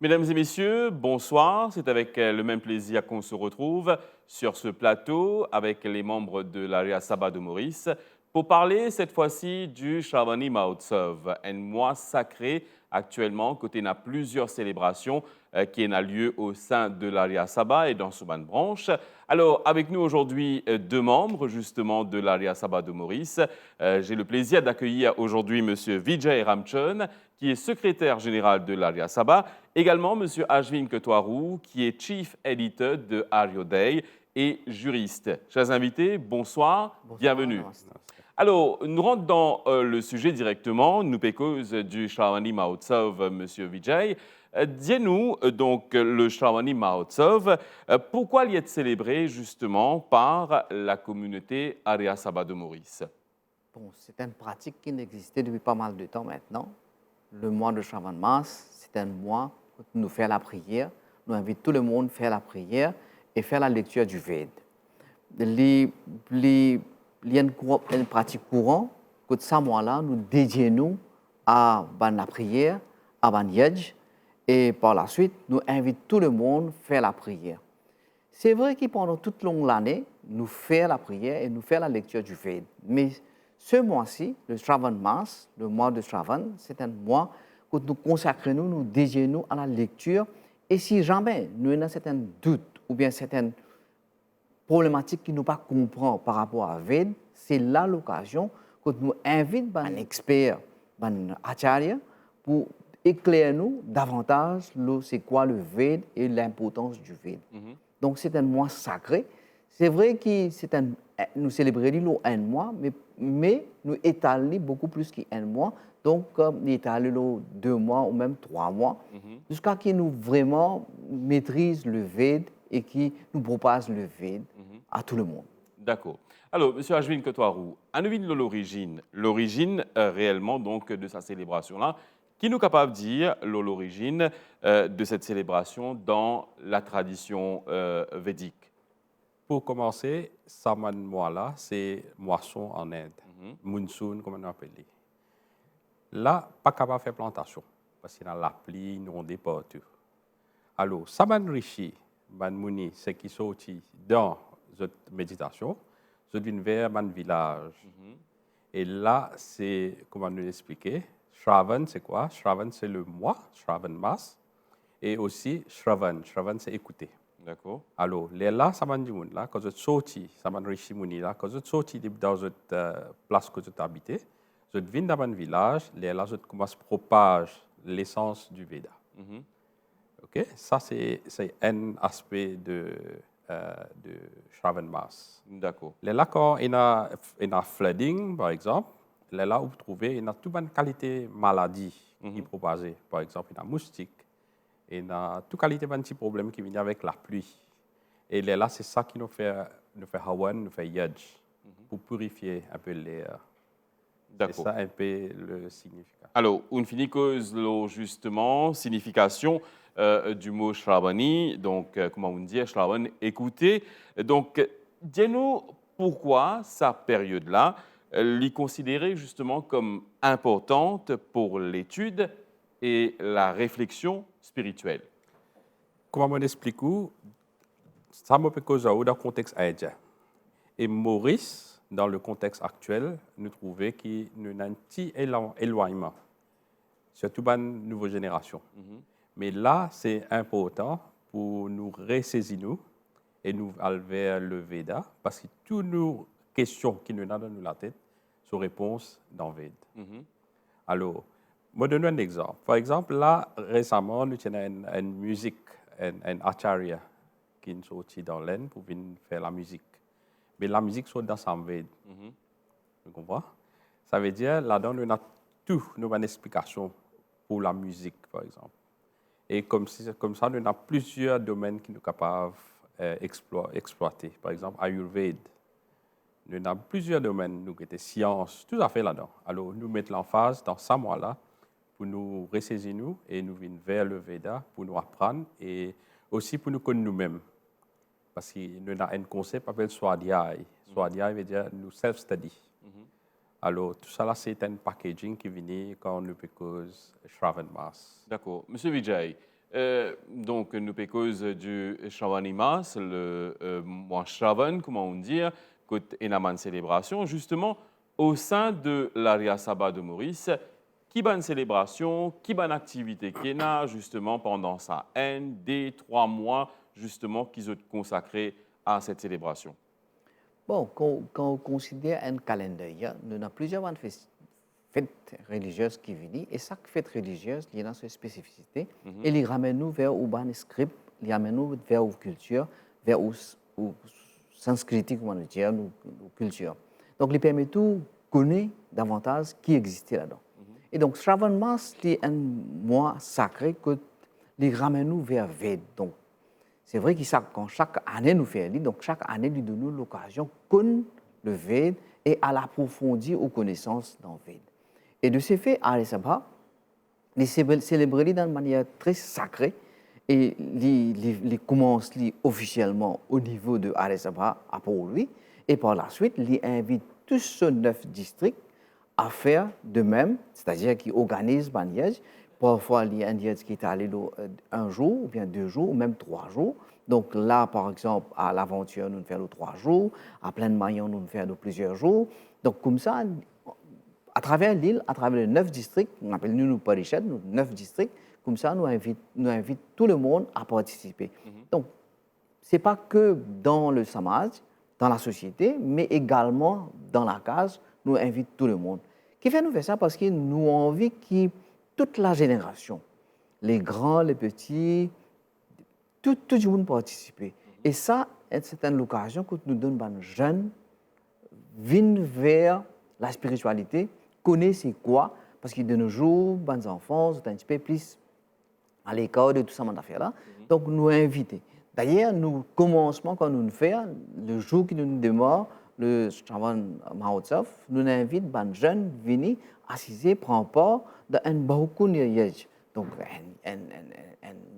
Mesdames et messieurs, bonsoir. C'est avec le même plaisir qu'on se retrouve sur ce plateau avec les membres de l'Aria Sabha de Maurice pour parler cette fois-ci du Shravani Mahotsav, un mois sacré actuellement côté n'a plusieurs célébrations qui ont lieu au sein de l'Aria Sabha et dans Souban Branche. Alors, avec nous aujourd'hui, deux membres justement de l'Aria Sabha de Maurice. J'ai le plaisir d'accueillir aujourd'hui M. Vijay Ramchand, qui est secrétaire général de l'Aria Sabha, également M. Ashwin Ketwaru, qui est Chief Editor de Aryodaya et juriste. Chers invités, bonsoir, bienvenue. Namaste. Alors, nous rentrons dans le sujet directement. Nous pécose du Shravani Mahotsav, M. Vijay. Dis-nous donc le Shravani Mahotsav, pourquoi il est célébré justement par la communauté Arya Sabha de Maurice? Bon, c'est une pratique qui existait depuis pas mal de temps maintenant. Le mois de Shravan Mas, c'est un mois où nous faisons la prière. Nous invitons tout le monde à faire la prière et faire la lecture du Veda. Il y a une pratique courante que ce mois-là, nous dédions à la prière, à la yaj, et par la suite, nous invitons tout le monde à faire la prière. C'est vrai que pendant toute l'année, nous faisons la prière et nous faisons la lecture du Veda. Mais ce mois-ci, le Shravan Mas, le mois de Shravan, c'est un mois que nous consacrons, nous dédions à la lecture. Et si jamais nous avons certains doutes ou bien certaines problématiques que nous ne comprenons pas par rapport à Veda, c'est là l'occasion que nous invitons un expert, un acharya, pour éclairer nous davantage c'est quoi le Veda et l'importance du Veda. Donc c'est un mois sacré. C'est vrai que nous célébrons un mois, mais nous étalons beaucoup plus qu'un mois. Donc, nous étalons 2 mois ou même 3 mois, jusqu'à ce que nous vraiment maîtrisons le Veda et qui nous propose le Veda à tout le monde. D'accord. Alors, M. Ashwin Ketwaru, à nous de l'origine réellement donc de cette célébration-là, qui nous est capable de dire l'origine de cette célébration dans la tradition védique? Pour commencer, Saman mois-là, c'est moisson en Inde, monsoon, comme on appelle. Là, pas capable de faire plantation, parce qu'il y a la pluie, inondée partout. Alors, Saman Rishi, Ban Muni, c'est qui sorti dans cette méditation, c'est d'une vers un village. Et là, c'est, comment nous l'expliquer, Shravan, c'est quoi? Shravan, c'est le mois, Shravan Mas, et aussi Shravan. Shravan, c'est écouter. D'accord. Alors, là, Saman Dimoun, là, quand vous sorti, Saman Rishi Muni, là, quand vous sorti dans cette place que vous habitez, vous venez dans un village, là, vous commencez à propager l'essence du Veda. OK? Ça, c'est un aspect de Shravan Mas. D'accord. Là, quand il y a flooding, par exemple, là, vous trouvez, il y a toute une qualité de maladie qui est propagée. Par exemple, il y a moustique. Et il y a toute qualité de petits problèmes qui viennent avec la pluie. Et là, c'est ça qui nous fait Hawan, nous fait Yaj, pour purifier un peu l'air. C'est ça un peu le significat. Alors, une finit cause, justement, signification du mot Shravani, donc, comment on dit, Shravan, écouter. Donc, dis-nous pourquoi cette période-là l'est considérée justement comme importante pour l'étude et la réflexion spirituelle. Comment on explique ça me peut causer dans le contexte indien. Et Maurice, dans le contexte actuel, nous trouvons qu'il y a un petit éloignement, surtout dans la nouvelle génération. Mais là, c'est important pour nous ressaisir nous et nous aller vers le Veda, parce que toutes nos questions qui nous donnent dans la tête sont réponses dans le Veda. Alors, je vais donner un exemple. Par exemple, là, récemment, nous avons une musique, un acharya qui est sorti dans l'Inde pour venir faire la musique. Mais la musique sort dans son Veda. Vous comprenez? Ça veut dire, là-dedans, nous avons tout, nous avons une explication pour la musique, par exemple. Et comme ça, nous avons plusieurs domaines qui nous sommes capables d'exploiter. Par exemple, Ayurveda. Nous avons plusieurs domaines, nous avons sciences, tout à fait là-dedans. Alors, nous mettons l'emphase dans ce mois-là pour nous ressaisir nous et nous venir vers le Veda pour nous apprendre et aussi pour nous connaître nous-mêmes. Parce que nous avons un concept qui s'appelle Swadhyay. Swadhyay veut dire nous self-study. Alors, tout ça, là, c'est un packaging qui vient quand on nous cause Shravan Mas. D'accord. Monsieur Vijay, Donc, nous pécose du Shravanimas, le mois Shravan, comment on dit, côté Enaman célébration, justement, au sein de l'Arya Sabha de Maurice, qui va une célébration, qui va une activité qui a justement pendant sa N, des 3 mois, justement, qui sont consacrés à cette célébration. Bon, quand on considère un calendrier, nous avons plusieurs fêtes religieuses qui viennent, et chaque fête religieuse, il y a ses spécificités, et il ramène nous vers le script, il ramène nous vers la culture, vers le sanskritique, comment dire, la culture. Donc, il permet tout connaître davantage ce qui existait là-dedans. Et donc, Shravan Mas, c'est un mois sacré que il ramène nous vers Ved. Donc, c'est vrai que chaque année nous fait, donc chaque année nous donne l'occasion de connaître le Ved et à l'approfondir aux connaissances dans le Ved. Et de ce fait, Arya Sabha, les célébrer d'une manière très sacrée et les commence officiellement au niveau de Arya Sabha à Port-Louis et par la suite, les invite tous ces 9 districts à faire de même, c'est-à-dire qu'ils organisent un mariage. Parfois, il y a un mariage qui est allé un jour, ou bien 2 jours, ou même 3 jours. Donc là, par exemple, à l'Aventure, nous faisons 3 jours, à Pleine Maillon, nous faisons plusieurs jours. Donc comme ça, à travers l'île, à travers les 9 districts, on appelle nous Parichets, nous 9 districts, comme ça, nous invitons tout le monde à participer. Donc, ce n'est pas que dans le Samaj, dans la société, mais également dans la case, nous invitons tout le monde. Qui fait nous faire ça? Parce que nous avons envie que toute la génération, les grands, les petits, tout le monde participe. Et ça, c'est une occasion que nous donnons aux jeunes, viennent vers la spiritualité, connaissent c'est quoi, parce que de nos jours, les enfants sont un petit peu plus à l'école de tout ça, là. Donc, nous invitons. D'ailleurs, nous commencement quand nous faisons, le jour qui nous démarre, le Shravan Mahotsav, nous invitons les jeunes à venir assister, prendre part dans un beaucoup de yej. Donc,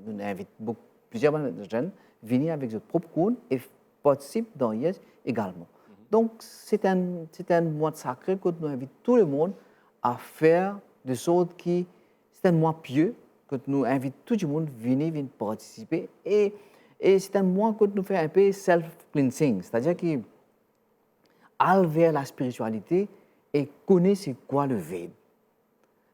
nous invitons plusieurs jeunes à venir avec leur propre cours et participent dans yej également. Donc, c'est un mois sacré que nous invitons tout le monde à faire de sorte que c'est un mois pieux que nous invitons tout le monde à venir participer. Et c'est un mois que nous faisons un peu self-cleansing, c'est-à-dire que aller vers la spiritualité et connaître c'est quoi le Veda.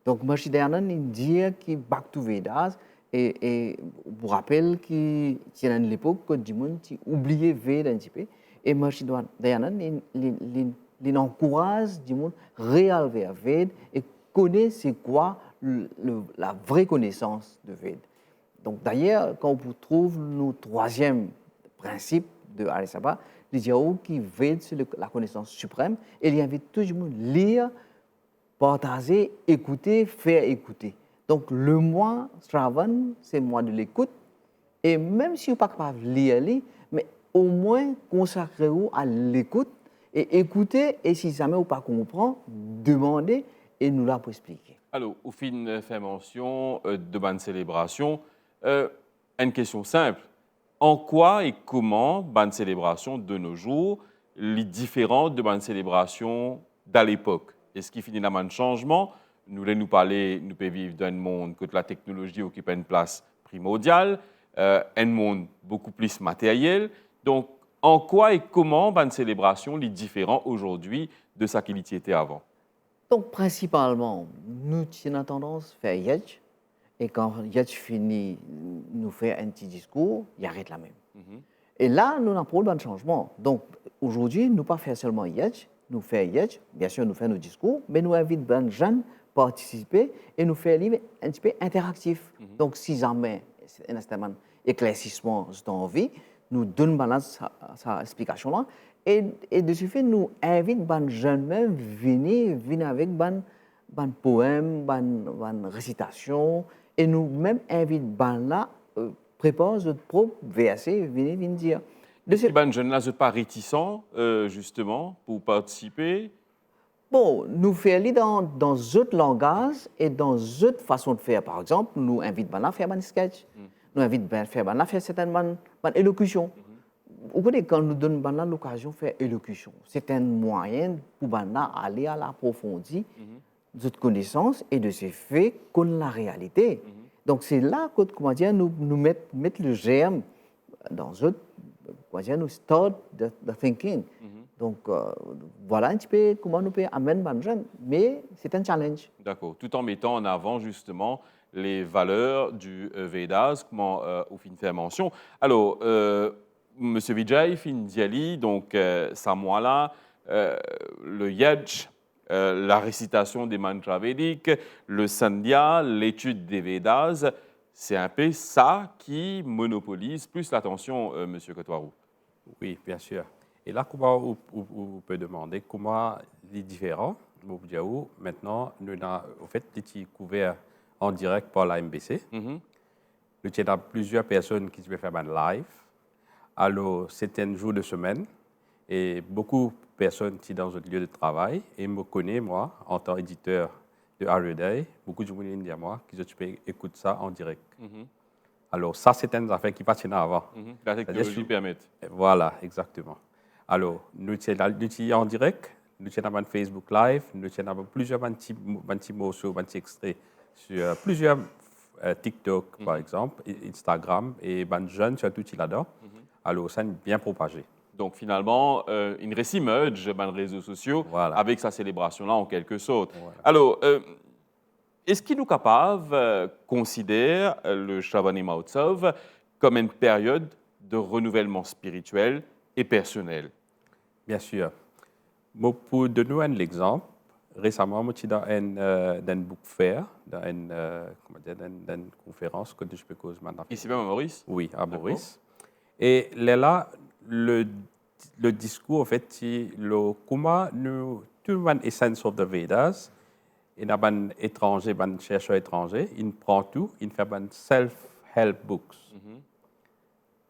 Donc, Maharishi Dayananda dit que Back to Vedas, et vous rappelle qu'il y a une époque que du monde a oublié Veda un petit peu, et Maharishi Dayananda encourage du monde à réaller vers Veda et connaître c'est quoi la vraie connaissance de Veda. Donc, d'ailleurs, quand on trouve le 3e principe de Arya Sabha, il dit qui veille sur la connaissance suprême et il invite tout le monde à lire, partager, écouter, faire écouter. Donc, le mois Shravan, c'est le mois de l'écoute. Et même si vous n'êtes pas capable de lire, mais au moins consacrez-vous à l'écoute et écoutez. Et si jamais vous ne comprenez pas, demandez et nous l'avons expliqué. Alors, au fin fait mention de bonne célébration, une question simple. En quoi et comment bonne célébration de nos jours est différente de bonne célébration d'à l'époque? Est-ce qu'il finit dans un changement? Nous voulons nous parler, nous pouvons vivre dans un monde où la technologie occupe une place primordiale, un monde beaucoup plus matériel. Donc, en quoi et comment bonne célébration est différente aujourd'hui de ce qu'il était avant? Donc, principalement, nous avons tendance à faire yej. Et quand yej finit, nous fait un petit discours, il arrête la même. Et là, nous avons un changement. Donc, aujourd'hui, nous ne pas faire seulement yej, nous faisons yej, bien sûr, nous faisons nos discours, mais nous invitons les jeunes à participer et nous faisons un livre un petit peu interactif. Donc, si jamais un certain éclaircissement dans la vie, nous donnons sa explication-là. Et de ce fait, nous invitons les jeunes même à venir avec des poèmes, des récitations, et nous même invitons les là préparer notre propre verset, venir dire. Les jeunes là ne sont pas réticents, justement, pour participer? Bon, nous faisons dans d'autres langages et dans d'autres façons de faire. Par exemple, nous invitons à faire des sketchs, nous invitons à faire certaines élocutions. Vous voyez, quand nous donnons l'occasion de faire élocution, c'est un moyen pour aller à l'approfondissement de connaissances et de ce fait connaître la réalité. Donc c'est là que, comment dire, nous mettre le germe dans eux, comment dire, nous start the thinking. Donc voilà un petit peu comment nous pouvons amener les jeunes, mais c'est un challenge. D'accord. Tout en mettant en avant justement les valeurs du Vedas, comment vous fait mention. Alors, Monsieur Vijay Findiali, donc Samoala, le Yaj, la récitation des mantras védiques, le Sandhya, l'étude des Védas, c'est un peu ça qui monopolise plus l'attention, Monsieur Kotwarou. Oui, bien sûr. Et là, comment on peut demander comment les différents, maintenant, nous avons en fait été couverts en direct par la MBC. Mhm. Nous avons plusieurs personnes qui peuvent faire un live. Alors, c'est un jour de semaine et beaucoup de personnes qui sont dans un lieu de travail et me connaissent, moi, en tant qu'éditeur de Day. Beaucoup de gens me disent, moi, que je peux écouter ça en direct. Alors, ça, c'est une affaire qui patinait avant. La technologie permet. Voilà, exactement. Alors, nous sommes en direct, nous sommes dans Facebook Live, nous sommes plusieurs petits morceaux, petits extraits sur plusieurs TikTok, par exemple, Instagram, et les jeunes, surtout, là-dedans. Alors, ça est bien propagé. Donc finalement, une récit merge les réseaux sociaux Voilà. avec sa célébration-là en quelque sorte. Voilà. Alors, est-ce qu'il nous capable considère le Shravani Mahotsav comme une période de renouvellement spirituel et personnel? Bien sûr. Moi, pour donner un exemple, récemment, je suis dans un book fair, dans une conférence que je peux causer maintenant. Ici même à Maurice? Oui, à Maurice. Et là, le discours, en fait, c'est comment nous, tout le monde essence of the Vedas, il y a un étranger, un chercheur étranger, il prend tout, il fait un self-help books.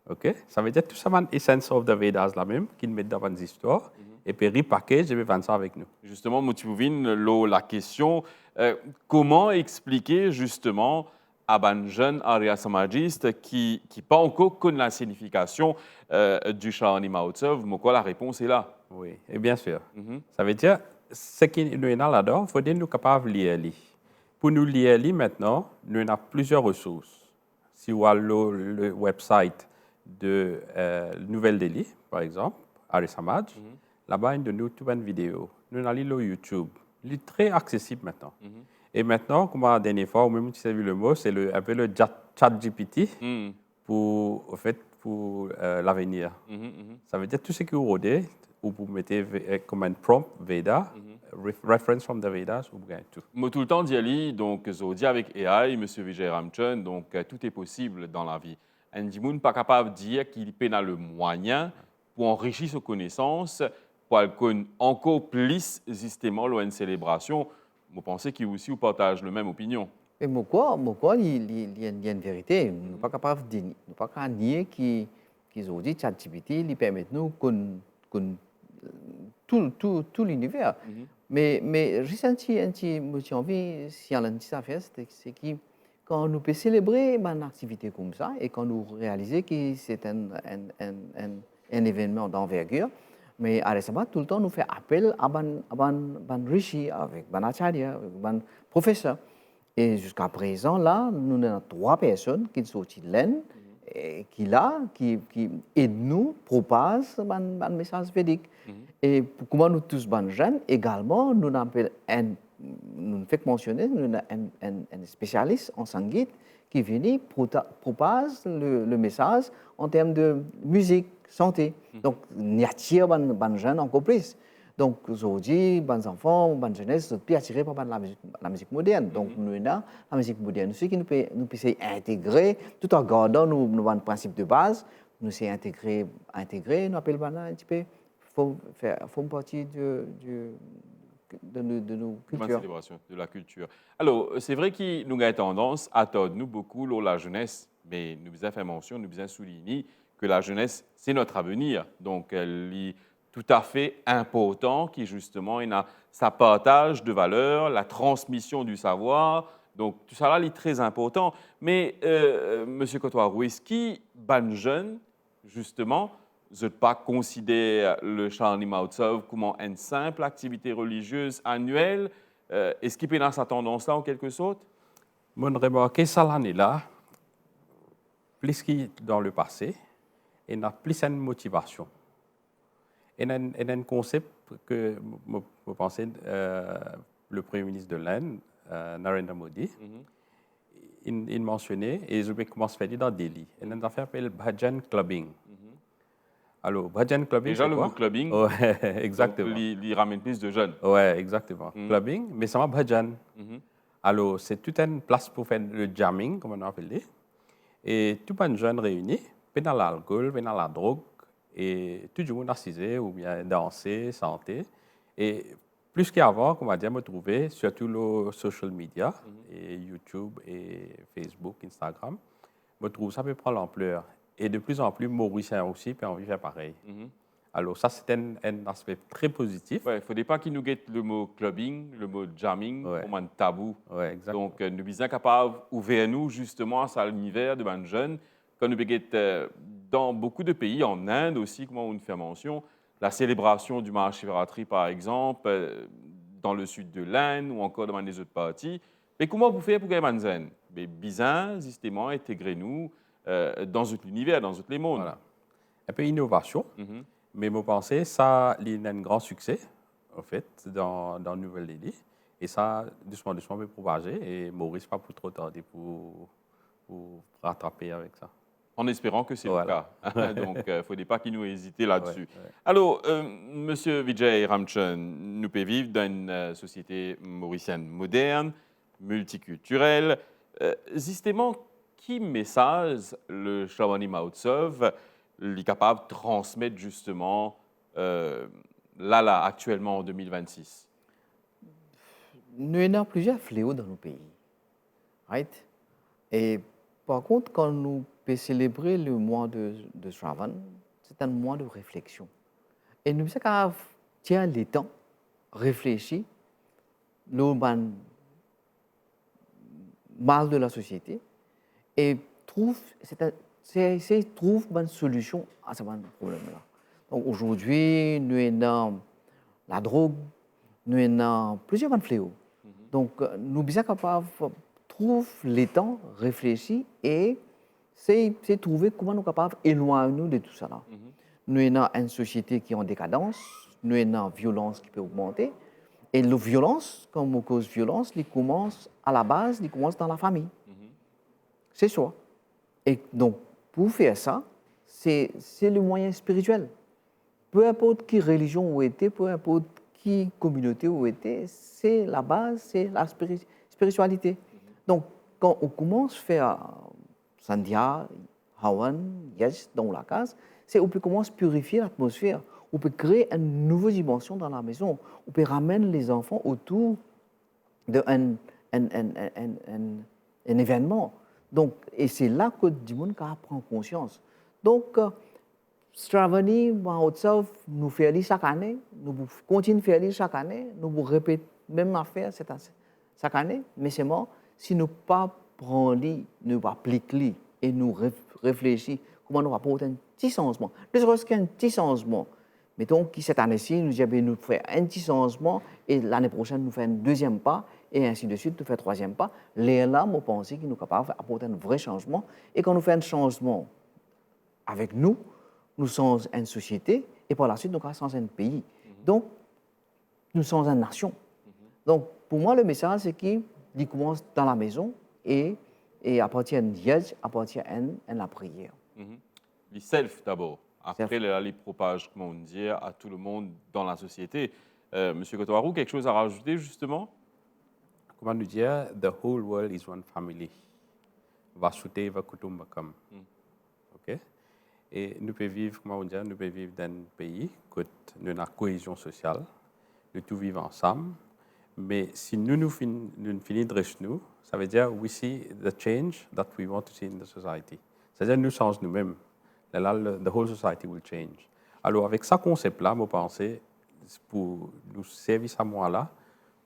OK? Ça veut dire tout ça, un essence of the Vedas là même, qu'il met dans une histoire, et puis repackage, je vais vendre ça avec nous. Justement, Moutipouvine, la question, comment expliquer justement à un jeune Arya Samajiste qui pas encore connaît la signification du Shravani Mahotsav, mais quoi la réponse est là? Oui, et bien sûr. Ça veut dire, ce qui nous est là-dedans, il faut être capable de lire. Pour nous lire maintenant, nous avons plusieurs ressources. Si vous allez le website de Nouvelle-Delhi, par exemple, Arya Samaj, là-bas, nous avons toute une vidéo. Nous avons le YouTube. Il est très accessible maintenant. Et maintenant, comme la dernière fois, ou même si vous avez vu le mot, c'est un peu le chat GPT pour l'avenir. Ça veut dire tout ce que vous rodez, ou vous mettez comme un prompt Veda, reference from the Vedas, ou vous gagnez tout. Moi, tout le temps, Diali, donc, Zodi avec AI, M. Vijay Ramchand, donc, tout est possible dans la vie. Un Dimoun pas capable de dire qu'il peut le moyen pour enrichir ses connaissances, pour connaître encore plus justement une célébration. Vous pensez qu'il aussi partage la même opinion? Et pourquoi il y a une vérité. Nous ne sommes pas capables de nier qu'ils ont dit ChatGPT, il permet de nous connaître tout l'univers. Mais juste un petit envie, si on a une petite affaire, c'est que quand nous pouvons célébrer une activité comme ça et quand nous réalisons que c'est un événement d'envergure, mais à récemment, tout le temps, nous fait appel à un rishi, avec un acharya, avec un professeur. Et jusqu'à présent, là, nous avons 3 personnes qui sont chiliennes, qui aident nous, propagent un message védique. Et comment nous tous, les jeunes, également, nous faisons mentionner, nous avons un spécialiste en sanguine qui vient propage le message en termes de musique, santé. Donc, nous attirons les jeunes encore plus. Donc, aujourd'hui, les enfants, les jeunesse sont plus attirés par la musique moderne. Donc, nous avons la musique moderne. Ce qui nous peut intégrer, tout en gardant nos principes de base, nous essayons intégrer, nous appelons un petit peu, font partie de nos cultures. Célébration de la culture. Alors, c'est vrai que nous avons tendance à attendre nous beaucoup la jeunesse, mais nous avons fait mention, nous avons souligné que la jeunesse, c'est notre avenir. Donc, elle est tout à fait important qui, justement, a sa partage de valeurs, la transmission du savoir. Donc, tout ça là est très important. Mais, M. Kotwarou, est-ce que les jeunes, justement, ne pas considèrent le Shravani Mahotsav comme une simple activité religieuse annuelle? Est-ce qu'il peut y avoir cette tendance-là, en quelque sorte? Moi, j'ai remarqué ça l'année-là, plus que dans le passé, et on a plus une motivation. Et il y a un concept que je pensais, le Premier ministre de l'Inde, Narendra Modi, il mentionnait, et je vais commencer à faire dans Delhi. Il y a une affaire qui s'appelle Bhajan Clubbing. Alors, Bhajan Clubbing, Déjà, c'est le quoi? mot clubbing, Ouais, donc, exactement. il ramène plus de jeunes. Ouais, exactement. Clubbing, mais ça va Bhajan. Alors, c'est toute une place pour faire le jamming, comme on appelle. Et tout le monde jeune réuni, puis dans l'alcool, puis dans la drogue, et tout le monde assisé ou bien danser, chanter. Et plus qu'avant, comme on dit, me trouver surtout les social media, et YouTube, et Facebook, Instagram, me trouve ça peut prendre l'ampleur. Et de plus en plus, Mauriciens aussi, puis envie de faire pareil. Alors ça, c'est un aspect très positif. Il ne faudrait pas qu'ils nous guettent le mot clubbing, le mot jamming, Ouais. comme un tabou. Ouais, exactement. Donc, nous sommes capables d'ouvrir nous justement à ça l'univers de ban jeunes. Quand nous guettons dans beaucoup de pays, en Inde aussi, comment on fait mention, la célébration du Mahashivratri, par exemple, dans le sud de l'Inde ou encore dans les autres parties. Mais comment vous faites pour gagner Manzen? Mais bizarre, justement, intégrer-nous dans tout l'univers, dans tous les mondes. Voilà. Un peu innovation. Mais je pense que ça a un grand succès, en fait, dans Nouvelle-Delhi. Et ça, doucement, doucement, peut propager. Et Maurice pas pour trop tarder pour rattraper avec ça. En espérant que c'est le Voilà. cas. Donc, il ne faudrait pas qu'il nous hésite là-dessus. Ouais. Alors, Monsieur Vijay Ramchan, nous pouvons vivre dans une société mauricienne moderne, multiculturelle. Justement, quel message le Shravani Mahotsav est capable de transmettre justement là, actuellement en 2026? Nous avons plusieurs fléaux dans nos pays. Right? Et par contre, quand nous pouvons célébrer le mois de Shravan, c'est un mois de réflexion. Et nous sommes tiens le temps, réfléchir, le mal de la société et trouve une solution à ce problème-là. Donc aujourd'hui, nous avons la drogue, nous avons plusieurs fléaux. Donc nous sommes capables de trouver le temps, réfléchir et c'est trouver comment nous sommes capables d'éloigner nous de tout ça. Nous avons une société qui est en décadence, nous avons une violence qui peut augmenter. Et la violence, comme cause violence, elle commence à la base, elle commence dans la famille. C'est ça. Et donc, pour faire ça, c'est le moyen spirituel. Peu importe qui religion vous était, peu importe qui communauté vous était, c'est la base, c'est la spiritualité. Donc, quand on commence à faire Sandhya, Havan, Yaj dans la case, c'est on peut commencer à purifier l'atmosphère. On peut créer une nouvelle dimension dans la maison. On peut ramener les enfants autour d'un événement. Donc, et c'est là que du monde prend conscience. Donc, Shravani Mahotsav nous fait chaque année, nous continuons de faire chaque année, nous répétons même affaire chaque année, mais c'est mort si nous ne prenons pas, nous pas appliquer et nous réfléchissons comment nous apporter un petit changement. Ne serait-ce qu'un petit changement. Mettons que cette année-ci, nous faisons un petit changement et l'année prochaine, nous faisons un deuxième pas et ainsi de suite, nous faisons un troisième pas. Là, je pense que nous sommes capables d'apporter un vrai changement. Et quand nous faisons un changement avec nous, nous sommes une société et par la suite, nous sommes un pays. Donc, nous sommes une nation. Donc, pour moi, le message, c'est qu'il commence dans la maison et à partir de Yaj, à partir de la prière. Le self d'abord. Après, les propage, comment on dit, à tout le monde dans la société. Monsieur Kotoharou, quelque chose à rajouter justement? Comment nous dire, the whole world is one family. Vasudeva Kutumbakam. OK? Et nous pouvons vivre, comment on dit, nous pouvons vivre dans un pays où nous avons la cohésion sociale, nous tous vivons ensemble. Mais si nous finissons de rester nous, ça veut dire we see the change that we want to see in the society. C'est-à-dire nous changeons nous-mêmes. Là, the whole society will change. Alors, avec ce concept-là, je pense, pour nous servir à moi-là,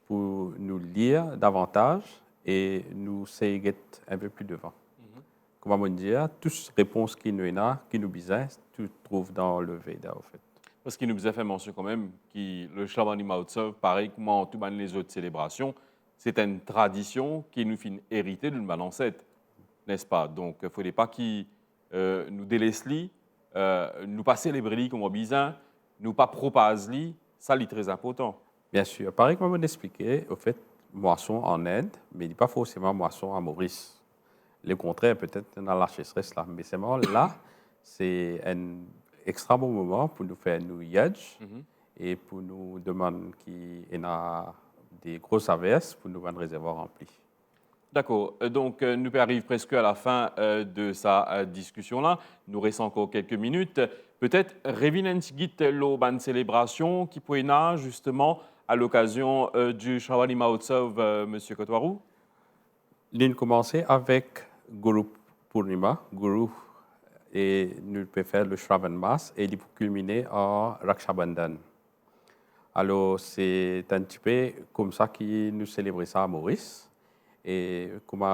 pour nous lire davantage et nous essayer un peu plus devant. Comment on dit, toutes les réponses qui nous ont, qui nous besoin, tu trouves dans le Veda, en fait. Parce qu'il nous a fait mention quand même que le Shravani Mahotsav, pareil comme toutes les autres célébrations, c'est une tradition qui nous fait hériter d'une bonne ancêtre, n'est-ce pas? Donc, il ne faudrait pas qu'ils nous délaissent, nous pas célébrer comme on besoin, nous pas propager, ça c'est très important. Bien sûr. Pareil comme on expliqué, au fait, moisson en Inde, mais il n'est pas forcément moisson à Maurice. Le contraire, peut-être dans la sécheresse là. Mais c'est vraiment là, c'est un extra bon moment pour nous faire nous yadj et pour nous demander qu'il y a des grosses averses pour nous rendre réservoir rempli. D'accord. Donc, nous arrivons presque à la fin de sa discussion-là. Nous restons encore quelques minutes. Peut-être revenir une célébration qui peut être justement à l'occasion du Shravani Mahotsav, M. Kotwarou. Nous commençons avec Guru Purnima, Guru, et nous pouvons faire le Shravan Mas et il peut culminer en Raksha Bandhan. Alors, c'est un petit peu comme ça que nous célébrons ça à Maurice. Et comme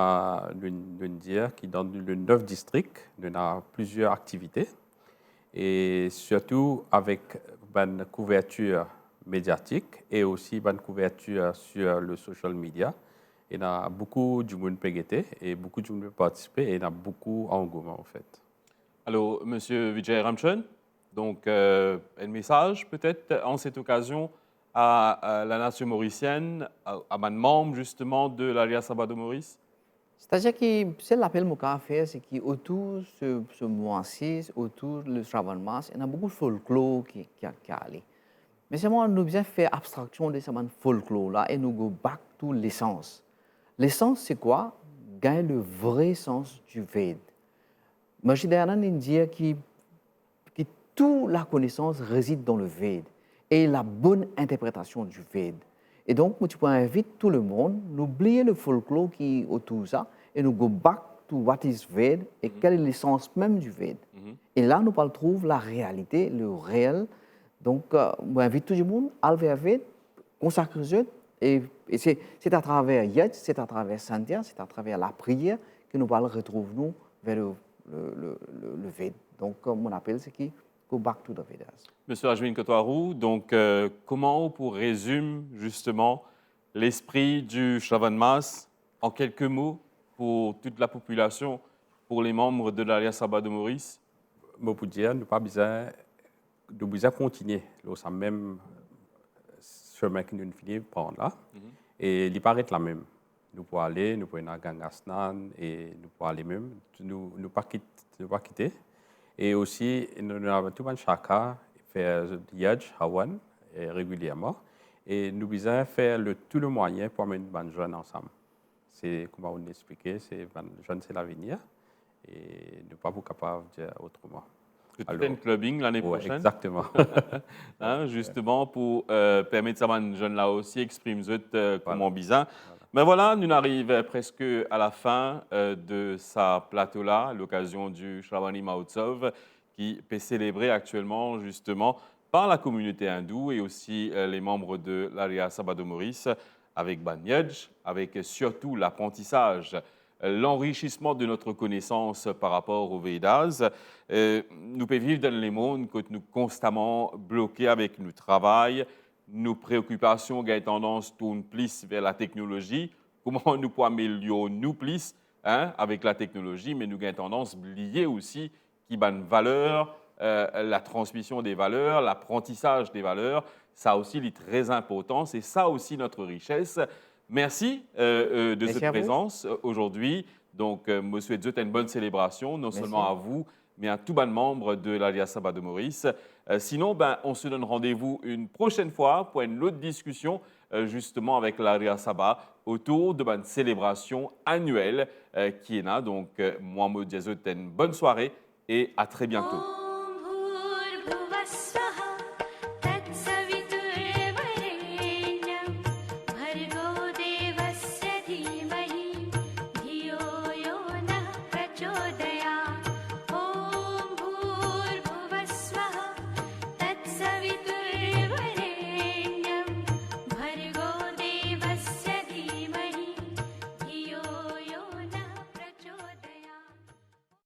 nous dire que dans les 9 districts, nous avons plusieurs activités. Et surtout avec une couverture médiatique et aussi une couverture sur le social media. Il y a beaucoup de monde pégueté et beaucoup de monde participer et il y a beaucoup d'engouement en fait. Alors, M. Vijay Ramchan, donc un message peut-être en cette occasion à la nation mauricienne, à un membre justement de l'Ariya Sabha de Maurice. C'est-à-dire que c'est l'appel que je faire, c'est qu'autour de ce mois-ci, autour du Shravan Mas, il y a beaucoup de folklore qui allé. Mais c'est moi, nous devons faire abstraction de ce folklore-là et nous go back to l'essence. L'essence, c'est quoi? Gagner le vrai sens du Veda. Moi, je dire que toute la connaissance réside dans le Veda et la bonne interprétation du Veda. Et donc, tu peux inviter tout le monde, n'oublier le folklore qui est autour de ça, et nous go back to what is Veda et quelle est l'essence même du Veda. Et là, nous trouvons la réalité, le réel. Donc, j'invite tout le monde à le Veda, consacrer et c'est à travers Yad, c'est à travers Sandhya, c'est à travers la prière que nous allons retrouver nous vers le Veda. Donc, mon appel, c'est qu'il go back to the Vedas. Monsieur Ajwin Kotwarou, donc comment on pourrait résumer justement l'esprit du Shravan Mas en quelques mots pour toute la population, pour les membres de l'Ariya Sabha de Maurice? Je peux dire, nous pas besoin de continuer dans même chemin que nous finissons par prendre là. Et il paraît la même. Nous pouvons aller, nous pouvons aller à Gangasnan et nous pouvons aller même. Nous ne pas quitter. Et aussi, nous avons tout le monde chacun faire Yaj, Hawan régulièrement. Et nous devons faire tout le moyen pour amener les jeunes ensemble. C'est, comme on expliqué, c'est les jeunes, c'est l'avenir. Et ne pas vous capable de dire autrement. Peut-être un clubbing l'année prochaine. Exactement. Hein, justement, pour permettre à ces jeunes-là aussi d'exprimer comment bizarre. Mais voilà, nous arrivons presque à la fin de sa plateau-là, à l'occasion du Shravani Mahotsav, qui est célébré actuellement justement par la communauté hindoue et aussi les membres de l'Ariya Sabha de Maurice, avec Banyaj, avec surtout l'apprentissage, l'enrichissement de notre connaissance par rapport aux Védas. Nous pouvons vivre dans les mondes que nous constamment bloqués avec notre travail, nos préoccupations qui ont tendance tournent plus vers la technologie. Comment nous pouvons améliorer nous plus avec la technologie, mais nous avons tendance à oublier aussi qu'il y a une valeur, la transmission des valeurs, l'apprentissage des valeurs. Ça aussi est très important. C'est ça aussi notre richesse. Merci de cette présence aujourd'hui. Donc, je souhaite une bonne célébration, non seulement à vous, mais à tous les membres de l'Ariya Sabha de Maurice. Sinon, on se donne rendez-vous une prochaine fois pour une autre discussion, justement avec l'Ariya Sabha, autour de une célébration annuelle qui est là. Donc, moi, je vous souhaite une bonne soirée et à très bientôt.